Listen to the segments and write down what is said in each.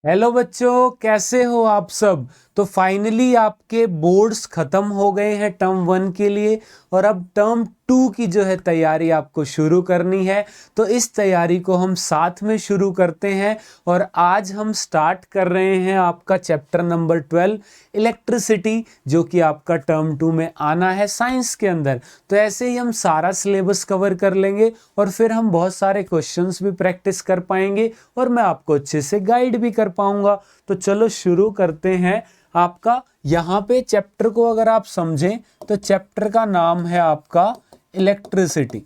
Hello बच्चों, कैसे हो आप सब। तो फाइनली आपके बोर्ड्स खत्म हो गए हैं टर्म 1 के लिए और अब टर्म 2 की जो है तैयारी आपको शुरू करनी है। तो इस तैयारी को हम साथ में शुरू करते हैं और आज हम स्टार्ट कर रहे हैं आपका चैप्टर नंबर 12 इलेक्ट्रिसिटी, जो कि आपका टर्म 2 में आना है साइंस के अंदर। तो ऐसे ही हम सारा सिलेबस कवर कर लेंगे और फिर हम बहुत सारे क्वेश्चंस भी प्रैक्टिस कर पाएंगे और मैं आपको अच्छे से गाइड भी कर पाऊंगा। तो चलो शुरू करते हैं। आपका यहाँ पे चैप्टर को अगर आप समझें तो चैप्टर का नाम है आपका इलेक्ट्रिसिटी।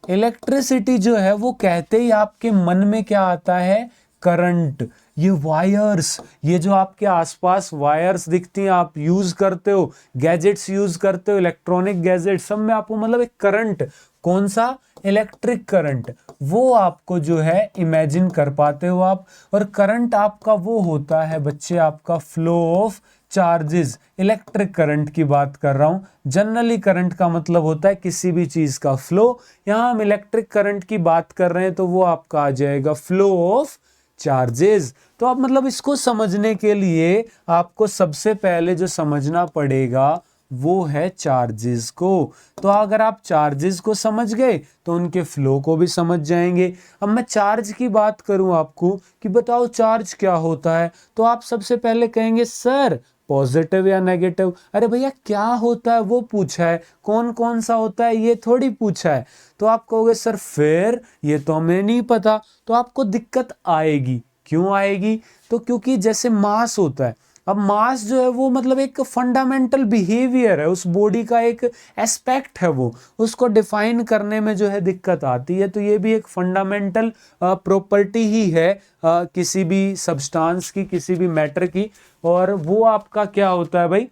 इलेक्ट्रिसिटी जो है वो कहते ही आपके मन में क्या आता है? करंट। ये वायर्स, ये जो आपके आसपास वायर्स दिखती हैं, आप यूज करते हो, गैजेट्स यूज करते हो, इलेक्ट्रॉनिक गैजेट, सब में आपको मतलब एक करंट, कौन सा? इलेक्ट्रिक करंट, वो आपको जो है इमेजिन कर पाते हो आप। और करंट आपका वो होता है बच्चे, आपका flow of charges. Electric current की बात कर रहा हूं। जनरली करंट का मतलब होता है किसी भी चीज का फ्लो। यहां हम इलेक्ट्रिक करंट की बात कर रहे हैं तो वो आपका आ जाएगा फ्लो ऑफ चार्जेस। तो आप मतलब इसको समझने के लिए आपको सबसे पहले जो समझना पड़ेगा वो है चार्जेस को। तो अगर आप चार्जेस को समझ गए तो उनके फ्लो को भी समझ जाएंगे। अब मैं चार्ज की बात करूं आपको कि बताओ चार्ज क्या होता है, तो आप सबसे पहले कहेंगे सर पॉजिटिव या नेगेटिव। अरे भैया क्या होता है वो पूछा है, कौन कौन सा होता है ये थोड़ी पूछा है। तो आप कहोगे सर फिर ये तो हमें नहीं पता। तो आपको दिक्कत आएगी। क्यों आएगी? तो क्योंकि जैसे मास होता है, अब मास जो है वो मतलब एक फंडामेंटल बिहेवियर है, उस बॉडी का एक एस्पेक्ट है, वो उसको डिफाइन करने में जो है दिक्कत आती है। तो ये भी एक फंडामेंटल प्रॉपर्टी ही है किसी भी सब्सटेंस की, किसी भी मैटर की। और वो आपका क्या होता है भाई?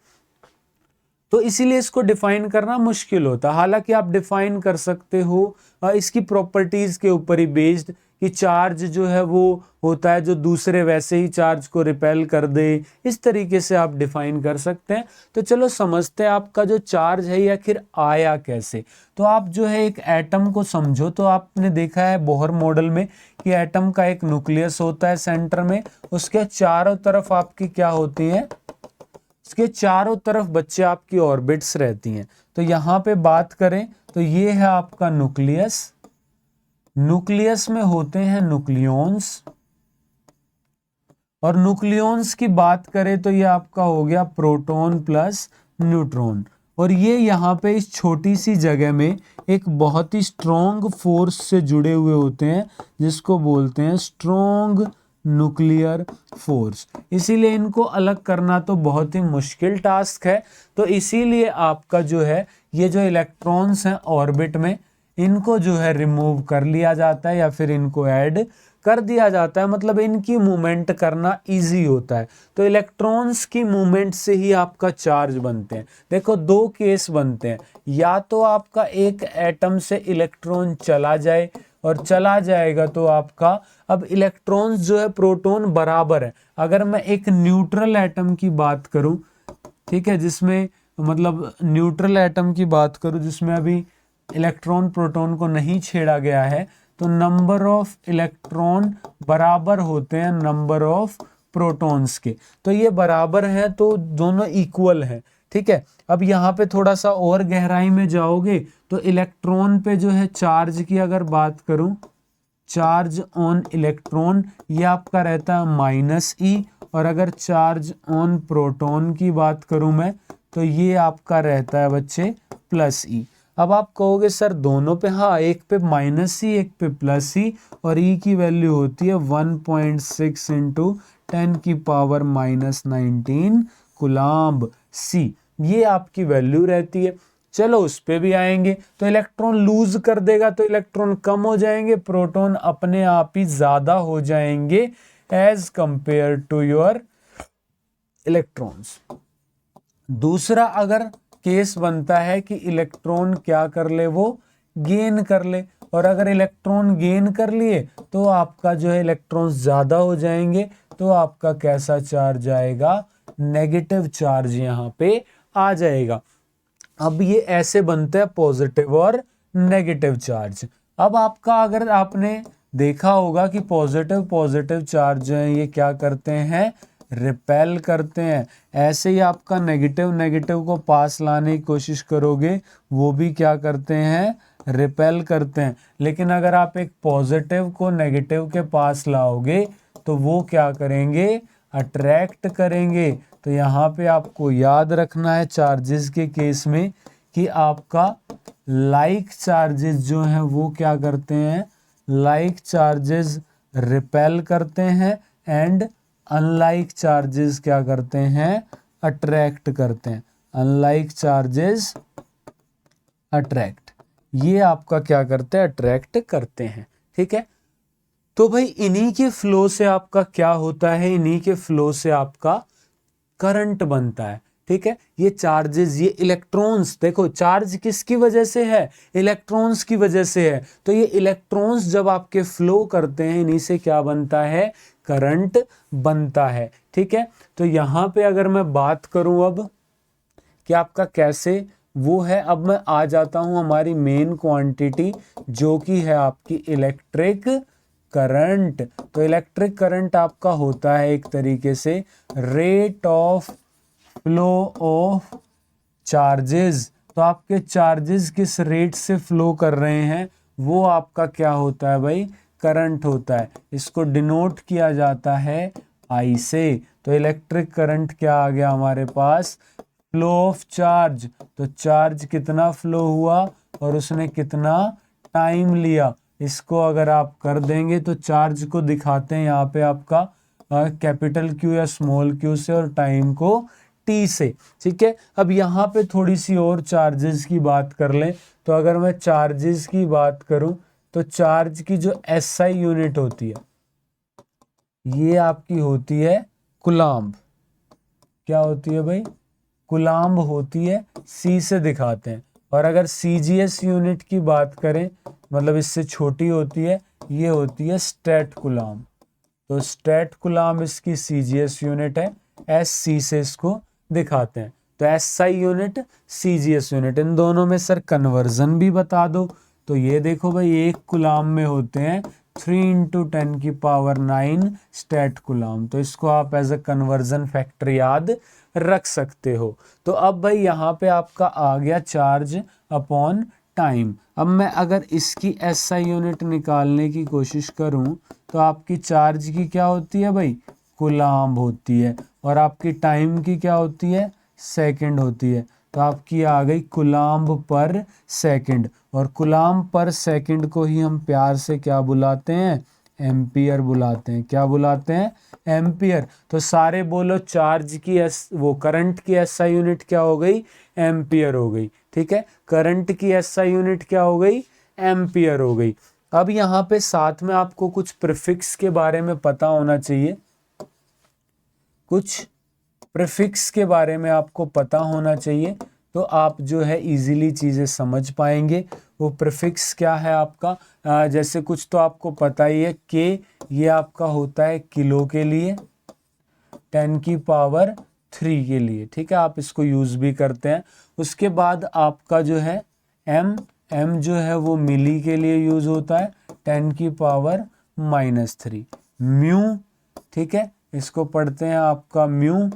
तो इसीलिए इसको डिफाइन करना मुश्किल होता है। हालांकि आप डिफाइन कर सकते हो इसकी प्रॉपर्टीज के ऊपर ही बेस्ड, कि चार्ज जो है वो होता है जो दूसरे वैसे ही चार्ज को रिपेल कर दे। इस तरीके से आप डिफाइन कर सकते हैं। तो चलो समझते हैं आपका जो चार्ज है ये आखिर आया कैसे। तो आप जो है एक एटम को समझो। तो आपने देखा है बोहर मॉडल में कि एटम का एक न्यूक्लियस होता है सेंटर में, उसके चारों तरफ आपकी क्या होती है? इसके चारों तरफ बच्चे आपकी ऑर्बिट्स रहती हैं। तो यहां पे बात करें तो ये है आपका न्यूक्लियस। न्यूक्लियस में होते हैं न्यूक्लियॉन्स, और न्यूक्लियॉन्स की बात करें तो ये आपका हो गया प्रोटॉन प्लस न्यूट्रॉन। और ये यहाँ पे इस छोटी सी जगह में एक बहुत ही स्ट्रॉन्ग फोर्स से जुड़े हुए होते हैं, जिसको बोलते हैं स्ट्रॉन्ग न्यूक्लियर फोर्स। इसीलिए इनको अलग करना तो बहुत ही मुश्किल टास्क है। तो इसीलिए आपका जो है ये जो इलेक्ट्रॉन्स हैं ऑर्बिट में, इनको जो है रिमूव कर लिया जाता है या फिर इनको ऐड कर दिया जाता है। मतलब इनकी मूवमेंट करना इजी होता है। तो इलेक्ट्रॉन्स की मूवमेंट से ही आपका चार्ज बनते हैं। देखो दो केस बनते हैं, या तो आपका एक एटम से इलेक्ट्रॉन चला जाए, और चला जाएगा तो आपका, अब इलेक्ट्रॉन्स जो है प्रोटॉन बराबर है। अगर मैं एक न्यूट्रल एटम की बात करूं, ठीक है, जिसमें मतलब न्यूट्रल एटम की बात करूं जिसमें अभी इलेक्ट्रॉन प्रोटॉन को नहीं छेड़ा गया है, तो नंबर ऑफ इलेक्ट्रॉन बराबर होते हैं नंबर ऑफ प्रोटॉन्स के। तो ये बराबर है तो दोनों इक्वल है। ठीक है, अब यहाँ पे थोड़ा सा और गहराई में जाओगे तो इलेक्ट्रॉन पे जो है चार्ज की अगर बात करूं, चार्ज ऑन इलेक्ट्रॉन ये आपका रहता है -E। और अगर चार्ज ऑन प्रोटॉन की बात करूं मैं, तो ये आपका रहता है बच्चे +E। अब आप कहोगे सर दोनों पे, हाँ, एक पे -E एक पे +E, और E की वैल्यू होती है 1.6 इंटू 10⁻⁻19 कुलाम्ब C। ये आपकी वैल्यू रहती है। चलो उस पे भी आएंगे। तो इलेक्ट्रॉन लूज कर देगा तो इलेक्ट्रॉन कम हो जाएंगे, प्रोटॉन अपने आप ही ज्यादा हो जाएंगे as compare to your electrons. दूसरा अगर केस बनता है कि इलेक्ट्रॉन क्या कर ले, वो गेन कर ले। और अगर इलेक्ट्रॉन गेन कर लिए तो आपका जो है इलेक्ट्रॉन्स ज्यादा हो जाएंगे, तो आपका कैसा चार्ज आएगा? नेगेटिव चार्ज यहाँ पे आ जाएगा। अब ये ऐसे बनते हैं पॉजिटिव और नेगेटिव चार्ज। अब आपका अगर आपने देखा होगा कि पॉजिटिव पॉजिटिव चार्ज जो है ये क्या करते हैं, रिपेल करते हैं। ऐसे ही आपका नेगेटिव नेगेटिव को पास लाने की कोशिश करोगे, वो भी क्या करते हैं, रिपेल करते हैं। लेकिन अगर आप एक पॉजिटिव को नेगेटिव के पास लाओगे तो वो क्या करेंगे, अट्रैक्ट करेंगे। तो यहाँ पे आपको याद रखना है चार्जेस के केस में कि आपका लाइक चार्जेस जो हैं वो क्या करते हैं, लाइक चार्जेस रिपेल करते हैं एंड अनलाइक चार्जेस क्या करते हैं, अट्रैक्ट करते हैं। अनलाइक चार्जेस अट्रैक्ट, ये आपका क्या करते हैं, अट्रैक्ट करते हैं। ठीक है, तो भाई इन्हीं के फ्लो से आपका क्या होता है, इन्हीं के फ्लो से आपका करंट बनता है। ठीक है, ये चार्जेस, ये इलेक्ट्रॉन्स, देखो चार्ज किसकी वजह से है, इलेक्ट्रॉन्स की वजह से है। तो ये इलेक्ट्रॉन्स जब आपके फ्लो करते हैं, इन्हीं से क्या बनता है, करंट बनता है। ठीक है, तो यहां पे अगर मैं बात करूं अब कि आपका कैसे वो है, अब मैं आ जाता हूं हमारी मेन क्वांटिटी जो कि है आपकी इलेक्ट्रिक करंट। तो इलेक्ट्रिक करंट आपका होता है एक तरीके से rate of flow of charges. तो आपके चार्जेस किस रेट से फ्लो कर रहे हैं वो आपका क्या होता है भाई, करंट होता है। इसको डिनोट किया जाता है आई से। तो इलेक्ट्रिक करंट क्या आ गया हमारे पास, फ्लो ऑफ चार्ज। तो चार्ज कितना फ्लो हुआ और उसने कितना टाइम लिया, इसको अगर आप कर देंगे तो चार्ज को दिखाते हैं यहाँ पे आपका कैपिटल क्यू या स्मॉल क्यू से और टाइम को टी से। ठीक है, अब यहाँ पे थोड़ी सी और चार्जेस की बात कर लें। तो अगर मैं चार्जेस की बात करूं तो चार्ज की जो एसआई यूनिट होती है ये आपकी होती है कूलम्ब। क्या होती है भाई, कूलम्ब होती है, सी से दिखाते हैं। और अगर सीजीएस यूनिट की बात करें, मतलब इससे छोटी होती है, ये होती है स्टेट कूलम्ब। तो स्टेट कूलम्ब इसकी सीजीएस यूनिट है, एस सी से इसको दिखाते हैं। तो एसआई यूनिट, सीजीएस यूनिट, इन दोनों में सर कन्वर्जन भी बता दो। तो ये देखो भाई, एक कूलम्ब में होते हैं 3 × 10⁹ स्टेट कूलम्ब। तो इसको आप एज अ कन्वर्जन फैक्टर याद रख सकते हो। तो अब भाई यहाँ पे आपका आ गया चार्ज अपॉन टाइम। अब मैं अगर इसकी एसआई यूनिट निकालने की कोशिश करूं तो आपकी चार्ज की क्या होती है भाई, कूलम्ब होती है, और आपकी टाइम की क्या होती है, सेकंड होती है। तो आपकी आ गई कूलम्ब पर सेकंड, और कूलम्ब पर सेकंड को ही हम प्यार से क्या बुलाते हैं, एम्पियर बुलाते हैं। क्या बुलाते हैं, एम्पियर। तो सारे बोलो, चार्ज की वो करंट की एसआई यूनिट क्या हो गई, एम्पियर हो गई। ठीक है, करंट की एसआई यूनिट क्या हो गई, एम्पियर हो गई। अब यहाँ पे साथ में आपको कुछ प्रीफिक्स के बारे में पता होना चाहिए, कुछ प्रीफिक्स के बारे में आपको पता होना चाहिए, तो आप जो है इजीली चीज़ें समझ पाएंगे। वो प्रीफिक्स क्या है आपका, जैसे कुछ तो आपको पता ही है कि ये आपका होता है किलो के लिए, 10⁻³ के लिए। ठीक है, आप इसको यूज़ भी करते हैं। उसके बाद आपका जो है एम जो है वो मिली के लिए यूज़ होता है, 10⁻⁻3 म्यू। ठीक है, इसको पढ़ते हैं आपका म्यू,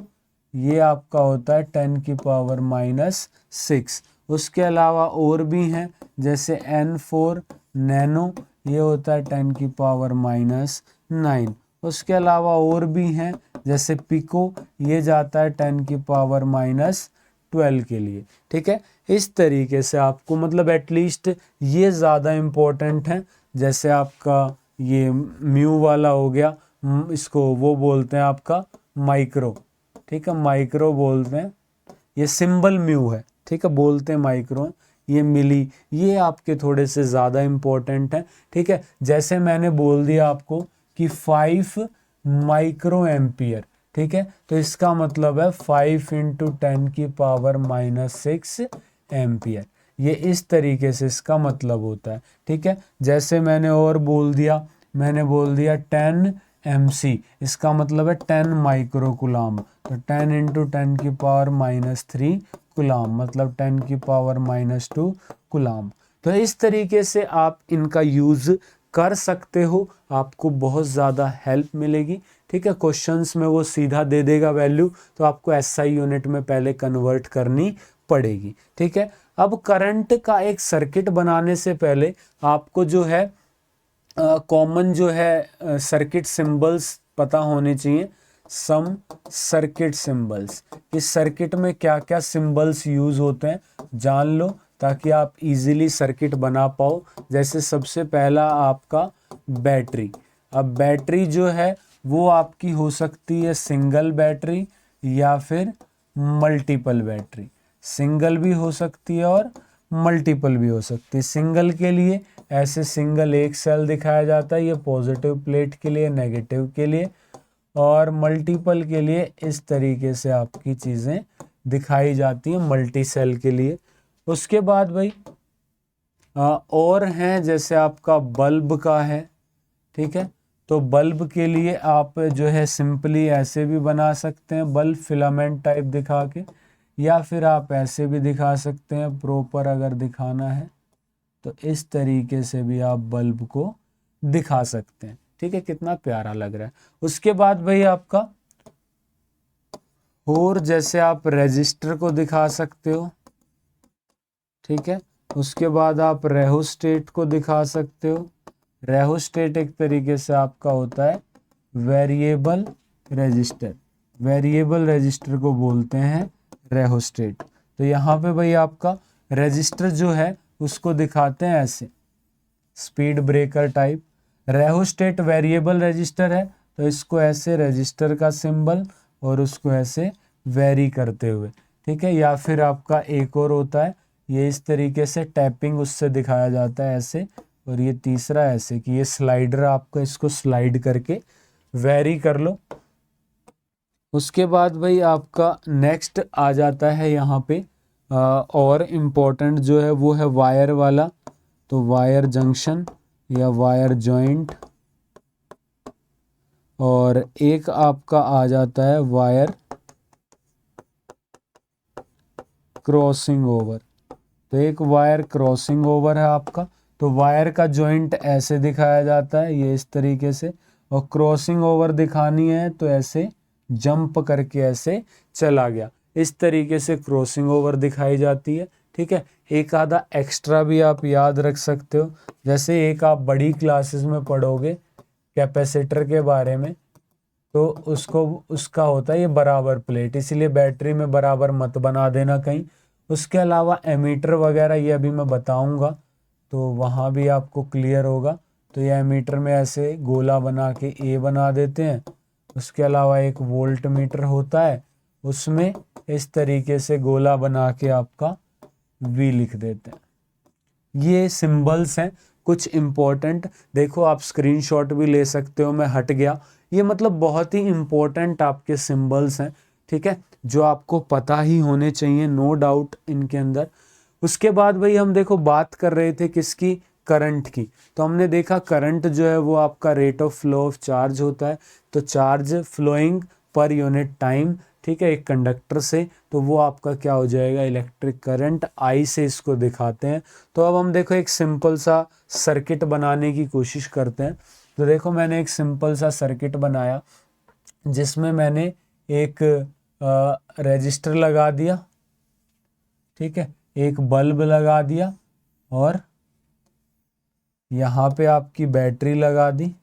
ये आपका होता है 10⁻⁻6। उसके अलावा और भी हैं, जैसे N4 नैनो, ये होता है 10⁻⁹ उसके अलावा और भी हैं, जैसे पिको, ये जाता है 10⁻12 के लिए। ठीक है, इस तरीके से आपको, मतलब एटलीस्ट ये ज़्यादा इम्पोर्टेंट है। जैसे आपका ये म्यू वाला हो गया, इसको वो बोलते हैं आपका माइक्रो। ठीक है, माइक्रो बोलते हैं, ये सिंबल म्यू है। ठीक है, बोलते हैं माइक्रो। ये मिली, ये आपके थोड़े से ज़्यादा इम्पोर्टेंट हैं। ठीक है, जैसे मैंने बोल दिया आपको कि 5 माइक्रो एम्पियर। ठीक है, तो इसका मतलब है 5 × 10⁻⁻6 एम्पियर। ये इस तरीके से इसका मतलब होता है। ठीक है, जैसे मैंने और बोल दिया, मैंने बोल दिया 10 MC, इसका मतलब है 10 माइक्रो कूलम्ब। तो 10 × 10⁻³ कूलम्ब, मतलब 10⁻² कूलम्ब। तो इस तरीके से आप इनका यूज़ कर सकते हो, आपको बहुत ज़्यादा हेल्प मिलेगी। ठीक है, क्वेश्चंस में वो सीधा दे देगा वैल्यू, तो आपको एसआई यूनिट में पहले कन्वर्ट करनी पड़ेगी। ठीक है, अब करंट का एक सर्किट बनाने से पहले आपको जो है कॉमन जो है सर्किट सिंबल्स पता होने चाहिए। सम सर्किट सिंबल्स, इस सर्किट में क्या क्या सिंबल्स यूज होते हैं जान लो, ताकि आप इजीली सर्किट बना पाओ। जैसे सबसे पहला आपका बैटरी। अब बैटरी जो है वो आपकी हो सकती है सिंगल बैटरी या फिर मल्टीपल बैटरी। सिंगल भी हो सकती है और मल्टीपल भी हो सकती है। सिंगल के लिए ऐसे सिंगल एक सेल दिखाया जाता है, ये पॉजिटिव प्लेट के लिए, नेगेटिव के लिए, और मल्टीपल के लिए इस तरीके से आपकी चीज़ें दिखाई जाती हैं मल्टी सेल के लिए। उसके बाद भाई और हैं, जैसे आपका बल्ब का है। ठीक है, तो बल्ब के लिए आप जो है सिंपली ऐसे भी बना सकते हैं, बल्ब फिलामेंट टाइप दिखा के, या फिर आप ऐसे भी दिखा सकते हैं प्रॉपर अगर दिखाना है तो इस तरीके से भी आप बल्ब को दिखा सकते हैं। ठीक है, कितना प्यारा लग रहा है। उसके बाद भाई आपका और जैसे आप रजिस्टर को दिखा सकते हो। ठीक है, उसके बाद आप रेहोस्टेट को दिखा सकते हो। रेहोस्टेट एक तरीके से आपका होता है वेरिएबल रजिस्टर। वेरिएबल रजिस्टर को बोलते हैं रेहोस्टेट। तो यहाँ पे भाई आपका रजिस्टर जो है उसको दिखाते हैं ऐसे speed breaker type. Rheostat variable resistor है, तो इसको ऐसे रजिस्टर का सिंबल और उसको ऐसे वेरी करते हुए। ठीक है, या फिर आपका एक और होता है, ये इस तरीके से टैपिंग उससे दिखाया जाता है ऐसे, और ये तीसरा ऐसे कि ये स्लाइडर, आपको इसको स्लाइड करके वेरी कर लो। उसके बाद भाई आपका नेक्स्ट आ जाता है यहाँ पे और इम्पोर्टेंट जो है वो है वायर वाला। तो वायर जंक्शन या वायर जॉइंट, और एक आपका आ जाता है वायर क्रॉसिंग ओवर। तो एक वायर क्रॉसिंग ओवर है आपका, तो वायर का जॉइंट ऐसे दिखाया जाता है, ये इस तरीके से, और क्रॉसिंग ओवर दिखानी है तो ऐसे जंप करके ऐसे चला गया, इस तरीके से क्रॉसिंग ओवर दिखाई जाती है। ठीक है, एक आधा एक्स्ट्रा भी आप याद रख सकते हो, जैसे एक आप बड़ी क्लासेस में पढ़ोगे कैपेसिटर के बारे में, तो उसको उसका होता है ये बराबर प्लेट, इसीलिए बैटरी में बराबर मत बना देना कहीं। उसके अलावा एमीटर वगैरह ये अभी मैं बताऊंगा, तो वहाँ भी आपको क्लियर होगा। तो ये एमीटर में ऐसे गोला बना के ए बना देते हैं। उसके अलावा एक वोल्ट मीटर होता है, उसमें इस तरीके से गोला बना के आपका वी लिख देते हैं। ये सिंबल्स हैं कुछ इम्पोर्टेंट, देखो आप स्क्रीनशॉट भी ले सकते हो, मैं हट गया। ये मतलब बहुत ही इम्पोर्टेंट आपके सिंबल्स हैं। ठीक है, जो आपको पता ही होने चाहिए, नो डाउट इनके अंदर। उसके बाद भाई हम देखो बात कर रहे थे किसकी, करंट की। तो हमने देखा करंट जो है वो आपका rate of flow of charge होता है, तो charge flowing per unit time. ठीक है, एक कंडक्टर से, तो वो आपका क्या हो जाएगा, इलेक्ट्रिक करंट। आई से इसको दिखाते हैं। तो अब हम देखो एक सिंपल सा सर्किट बनाने की कोशिश करते हैं। तो देखो मैंने एक सिंपल सा सर्किट बनाया जिसमें मैंने एक रेजिस्टर लगा दिया। ठीक है, एक बल्ब लगा दिया, और यहाँ पे आपकी बैटरी लगा दी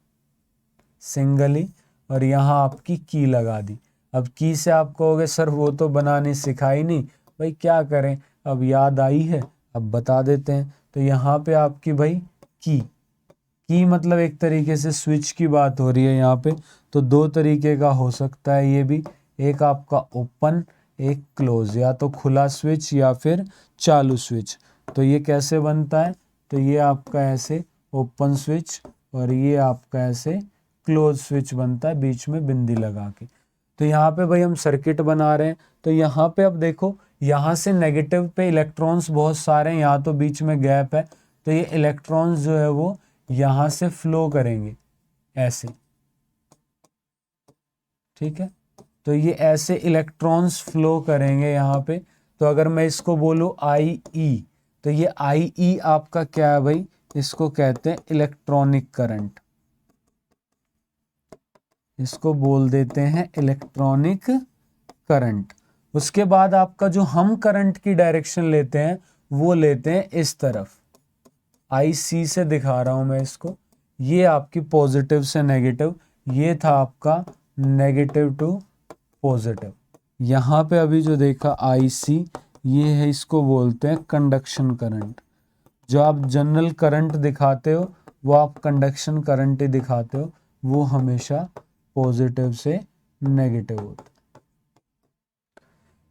सिंगली, और यहाँ आपकी की लगा दी। अब की से आप कहोगे सर वो तो बनानी सिखाई नहीं, भाई क्या करें, अब याद आई है, अब बता देते हैं। तो यहाँ पे आपकी भाई की मतलब एक तरीके से स्विच की बात हो रही है यहाँ पे। तो दो तरीके का हो सकता है ये भी, एक आपका ओपन, एक क्लोज, या तो खुला स्विच या फिर चालू स्विच। तो ये कैसे बनता है, तो ये आपका ऐसे ओपन स्विच, और ये आपका ऐसे क्लोज स्विच बनता है बीच में बिंदी लगा के। तो यहाँ पे भाई हम सर्किट बना रहे हैं। तो यहाँ पे अब देखो, यहाँ से नेगेटिव पे इलेक्ट्रॉन्स बहुत सारे हैं, यहाँ तो बीच में गैप है, तो ये इलेक्ट्रॉन्स जो है वो यहाँ से फ्लो करेंगे ऐसे। ठीक है, तो ये ऐसे इलेक्ट्रॉन्स फ्लो करेंगे यहाँ पे। तो अगर मैं इसको बोलूँ आई ई, तो ये आई ई आपका क्या है भाई, इसको कहते हैं इलेक्ट्रॉनिक करंट, इसको बोल देते हैं इलेक्ट्रॉनिक करंट। उसके बाद आपका जो हम करंट की डायरेक्शन लेते हैं वो लेते हैं इस तरफ, IC से दिखा रहा हूं मैं इसको, ये आपकी पॉजिटिव से नेगेटिव, ये था आपका नेगेटिव टू पॉजिटिव। यहाँ पे अभी जो देखा IC, ये है, इसको बोलते हैं कंडक्शन करंट। जो आप जनरल करंट दिखाते हो वो आप कंडक्शन करंट ही दिखाते हो, वो हमेशा पॉजिटिव से नेगेटिव होता है,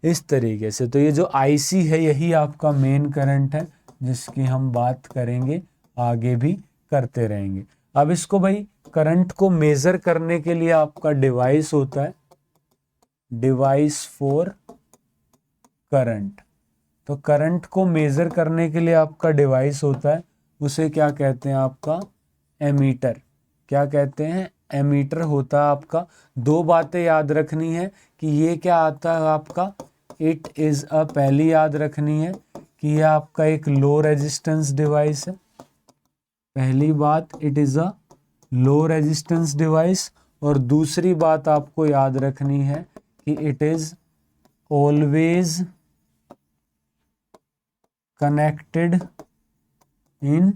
इस तरीके से। तो ये जो IC है यही आपका मेन करंट है, जिसकी हम बात करेंगे, आगे भी करते रहेंगे। अब इसको भाई करंट को मेजर करने के लिए आपका डिवाइस होता है, डिवाइस फॉर करंट। तो करंट को मेजर करने के लिए आपका डिवाइस होता है, उसे क्या कहते हैं, आपका एमीटर। क्या कहते हैं, एमीटर होता है आपका। दो बातें याद रखनी है कि ये क्या आता है आपका, इट इज अ, पहली याद रखनी है कि ये आपका एक लो रेजिस्टेंस डिवाइस है, पहली बात, it is a low resistance device. और दूसरी बात आपको याद रखनी है कि it is always connected in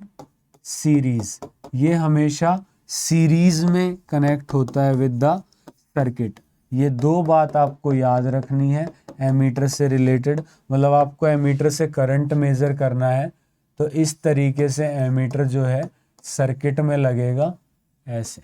series, ये हमेशा सीरीज में कनेक्ट होता है विद द सर्किट। ये दो बात आपको याद रखनी है एमीटर से रिलेटेड। मतलब आपको एमीटर से करंट मेजर करना है तो इस तरीके से एमीटर जो है सर्किट में लगेगा ऐसे,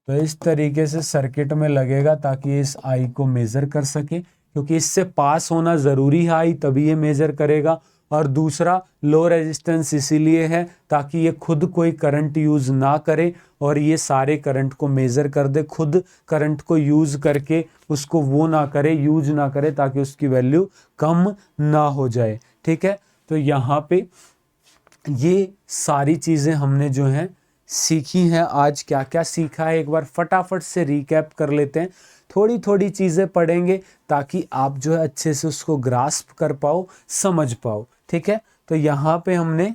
तो इस तरीके से सर्किट में लगेगा ताकि इस आई को मेजर कर सके, क्योंकि इससे पास होना जरूरी है आई, तभी ये मेजर करेगा। और दूसरा, लो रेजिस्टेंस इसीलिए है ताकि ये खुद कोई करंट यूज ना करे और ये सारे करंट को मेजर कर दे, खुद करंट को यूज करके उसको वो ना करे, यूज ना करे, ताकि उसकी वैल्यू कम ना हो जाए। ठीक है, तो यहाँ पे ये सारी चीजें हमने जो हैं सीखी हैं। आज क्या क्या सीखा है एक बार फटाफट से रिकैप कर लेते हैं। थोड़ी थोड़ी चीजें पढ़ेंगे ताकि आप जो है अच्छे से उसको ग्रास्प कर पाओ, समझ पाओ। ठीक है, तो यहाँ पे हमने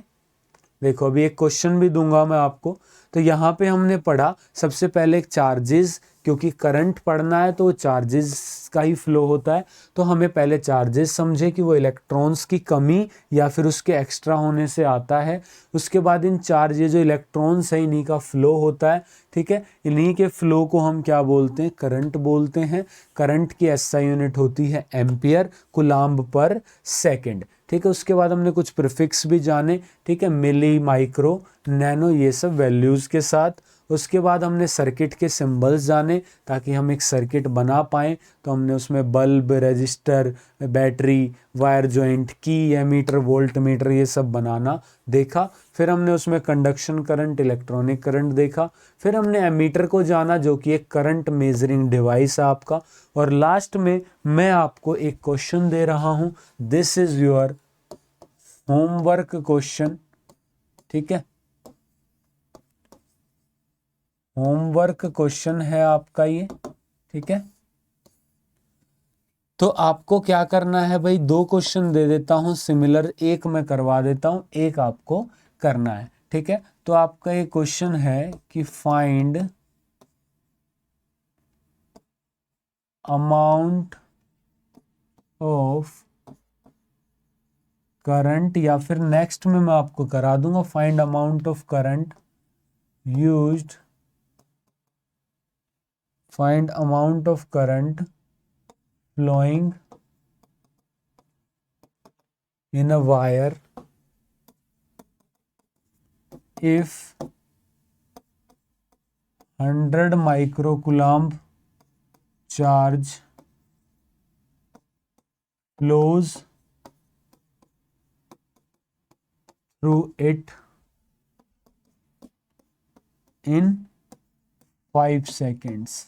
देखो, अभी एक क्वेश्चन भी दूंगा मैं आपको। तो यहाँ पे हमने पढ़ा सबसे पहले एक चार्जेस, क्योंकि करंट पढ़ना है तो चार्जेस का ही फ्लो होता है, तो हमें पहले चार्जेस समझे कि वो इलेक्ट्रॉन्स की कमी या फिर उसके एक्स्ट्रा होने से आता है। उसके बाद इन चार्ज, ये जो इलेक्ट्रॉन्स है इन्हीं का फ्लो होता है। ठीक है, इन्हीं के फ्लो को हम क्या बोलते हैं, करंट बोलते हैं। करंट की SI यूनिट होती है एम्पियर कूलम्ब पर सेकेंड। ठीक है, उसके बाद हमने कुछ प्रीफिक्स भी जाने, ठीक है, मिली, माइक्रो, नैनो, ये सब वैल्यूज़ के साथ। उसके बाद हमने सर्किट के सिंबल्स जाने ताकि हम एक सर्किट बना पाएँ। तो हमने उसमें bulb, register, battery, wire joint, की, एमीटर, वोल्ट मीटर, ये सब बनाना देखा। फिर हमने उसमें कंडक्शन करंट, इलेक्ट्रॉनिक करंट देखा। फिर हमने एमीटर को जाना जो कि एक करंट मेजरिंग डिवाइस है आपका। और लास्ट में मैं आपको एक क्वेश्चन दे रहा हूँ, this is your homework question. ठीक है, होमवर्क क्वेश्चन है आपका ये। ठीक है, तो आपको क्या करना है भाई, दो क्वेश्चन दे देता हूं सिमिलर, एक मैं करवा देता हूं, एक आपको करना है। ठीक है, तो आपका ये क्वेश्चन है कि फाइंड अमाउंट ऑफ करंट, या फिर नेक्स्ट में मैं आपको करा दूंगा, find amount of current used, find amount of current flowing in a wire if 100 microcoulomb charge flows through it in 5 seconds।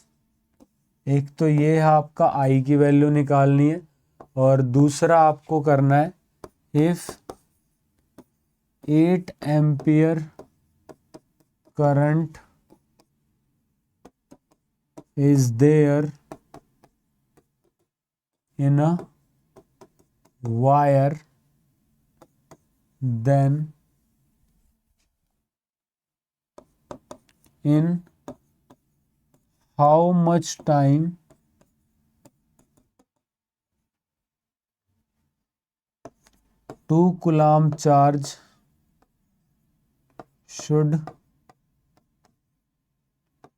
एक तो ये है आपका आई की वैल्यू निकालनी है, और दूसरा आपको करना है if 8 ampere current is there in a wire then in how much time two coulomb charge should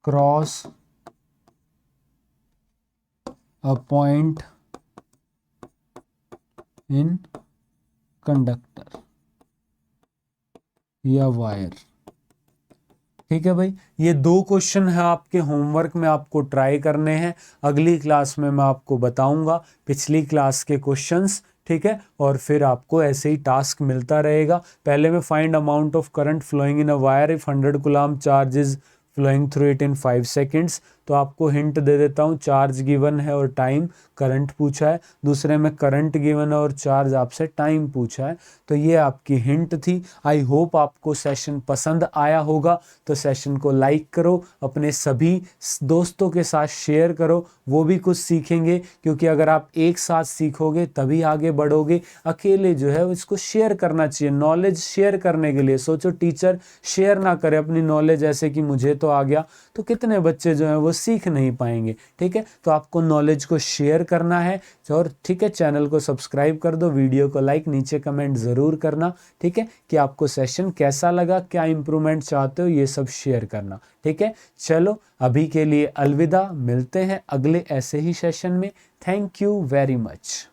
cross a point in conductor या वायर। ठीक है भाई, ये 2 क्वेश्चन है आपके होमवर्क में, आपको ट्राई करने हैं। अगली क्लास में मैं आपको बताऊंगा पिछली क्लास के क्वेश्चंस। ठीक है, और फिर आपको ऐसे ही टास्क मिलता रहेगा। पहले में find amount of current flowing in a wire if 100 coulomb charge is flowing through it in 5 seconds. तो आपको हिंट दे देता हूँ, चार्ज गिवन है और टाइम, करंट पूछा है। दूसरे में करंट गिवन है और चार्ज आपसे टाइम पूछा है। तो ये आपकी हिंट थी। आई होप आपको सेशन पसंद आया होगा। तो सेशन को लाइक करो, अपने सभी दोस्तों के साथ शेयर करो, वो भी कुछ सीखेंगे। क्योंकि अगर आप एक साथ सीखोगे तभी आगे बढ़ोगे। अकेले जो है इसको शेयर करना चाहिए, नॉलेज शेयर करने के लिए। सोचो टीचर शेयर ना करे अपनी नॉलेज ऐसे कि मुझे तो आ गया, तो कितने बच्चे जो हैं वो सीख नहीं पाएंगे। ठीक है, तो आपको नॉलेज को शेयर करना है। और ठीक है, चैनल को सब्सक्राइब कर दो, वीडियो को लाइक, नीचे कमेंट ज़रूर करना। ठीक है, कि आपको सेशन कैसा लगा, क्या इंप्रूवमेंट चाहते हो, ये सब शेयर करना। ठीक है, चलो अभी के लिए अलविदा, मिलते हैं अगले ऐसे ही सेशन में। Thank you very much.